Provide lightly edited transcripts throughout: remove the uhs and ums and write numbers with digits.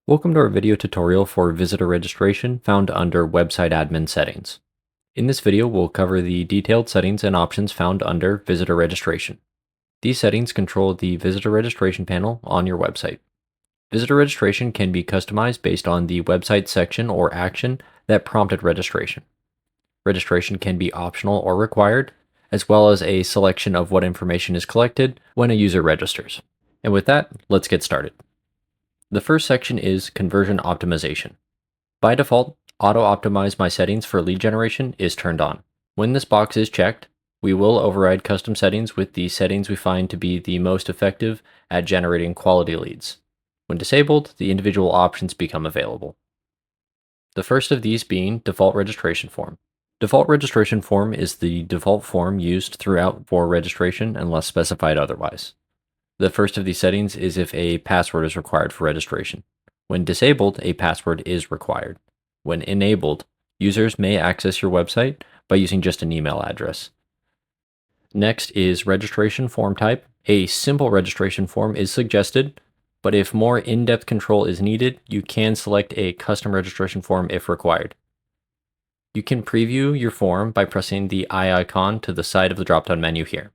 Welcome to our video tutorial for visitor registration found under Website Admin Settings. In this video, we'll cover the detailed settings and options found under Visitor Registration. These settings control the visitor registration panel on your website. Visitor registration can be customized based on the website section or action that prompted registration. Registration can be optional or required, as well as a selection of what information is collected when a user registers. And with that, let's get started. The first section is Conversion Optimization. By default, Auto Optimize My Settings for Lead Generation is turned on. When this box is checked, we will override custom settings with the settings we find to be the most effective at generating quality leads. When disabled, the individual options become available. The first of these being Default Registration Form. Default Registration Form is the default form used throughout for registration unless specified otherwise. The first of these settings is if a password is required for registration. When disabled, a password is required. When enabled, users may access your website by using just an email address. Next is registration form type. A simple registration form is suggested, but if more in-depth control is needed, you can select a custom registration form if required. You can preview your form by pressing the eye icon to the side of the drop-down menu here.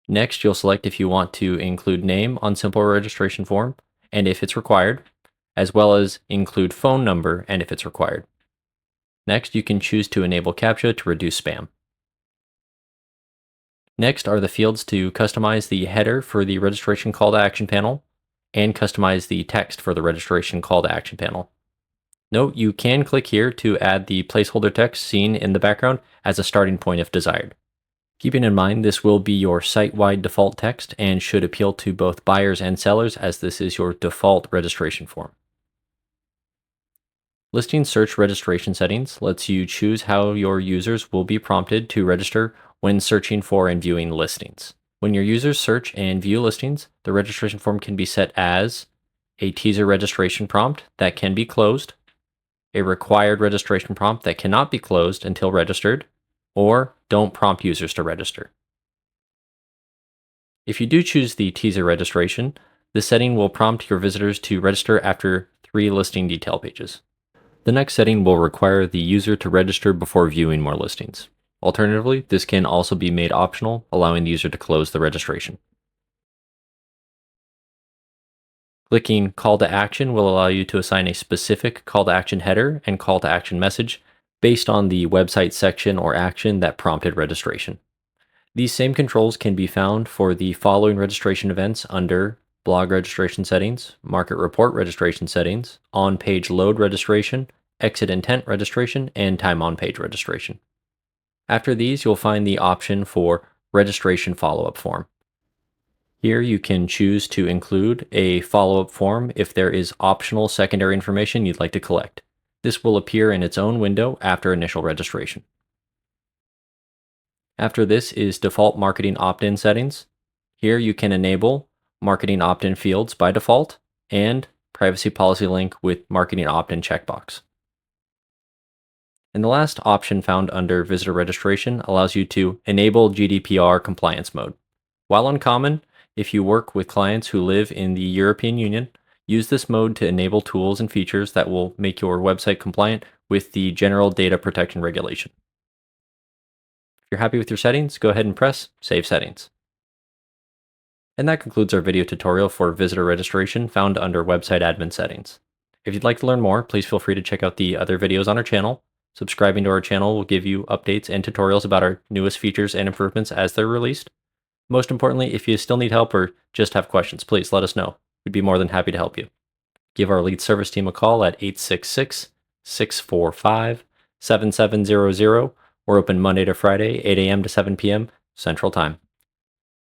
Next, you'll select if you want to include name on simple registration form and if it's required, as well as include phone number and if it's required. Next, you can choose to enable CAPTCHA to reduce spam. Next are the fields to customize the header for the registration call to action panel and customize the text for the registration call to action panel. Note you can click here to add the placeholder text seen in the background as a starting point if desired. Keeping in mind, this will be your site-wide default text and should appeal to both buyers and sellers as this is your default registration form. Listing search registration settings lets you choose how your users will be prompted to register when searching for and viewing listings. When your users search and view listings, the registration form can be set as a teaser registration prompt that can be closed, a required registration prompt that cannot be closed until registered, or don't prompt users to register. If you do choose the teaser registration, this setting will prompt your visitors to register after 3 listing detail pages. The next setting will require the user to register before viewing more listings. Alternatively, this can also be made optional, allowing the user to close the registration. Clicking Call to Action will allow you to assign a specific call to action header and call to action message based on the website section or action that prompted registration. These same controls can be found for the following registration events under Blog Registration Settings, Market Report Registration Settings, On-Page Load Registration, Exit Intent Registration, and Time on Page Registration. After these, you'll find the option for Registration Follow-up Form. Here you can choose to include a follow-up form if there is optional secondary information you'd like to collect. This will appear in its own window after initial registration. After this is Default Marketing Opt-in Settings. Here you can enable Marketing Opt-in fields by default and Privacy Policy Link with Marketing Opt-in checkbox. And the last option found under Visitor Registration allows you to enable GDPR compliance mode. While uncommon, if you work with clients who live in the European Union, use this mode to enable tools and features that will make your website compliant with the General Data Protection Regulation. If you're happy with your settings, go ahead and press Save Settings. And that concludes our video tutorial for visitor registration found under Website Admin Settings. If you'd like to learn more, please feel free to check out the other videos on our channel. Subscribing to our channel will give you updates and tutorials about our newest features and improvements as they're released. Most importantly, if you still need help or just have questions, please let us know. We'd be more than happy to help you. Give our lead service team a call at 866-645-7700. We're open Monday to Friday, 8 a.m. to 7 p.m. Central Time.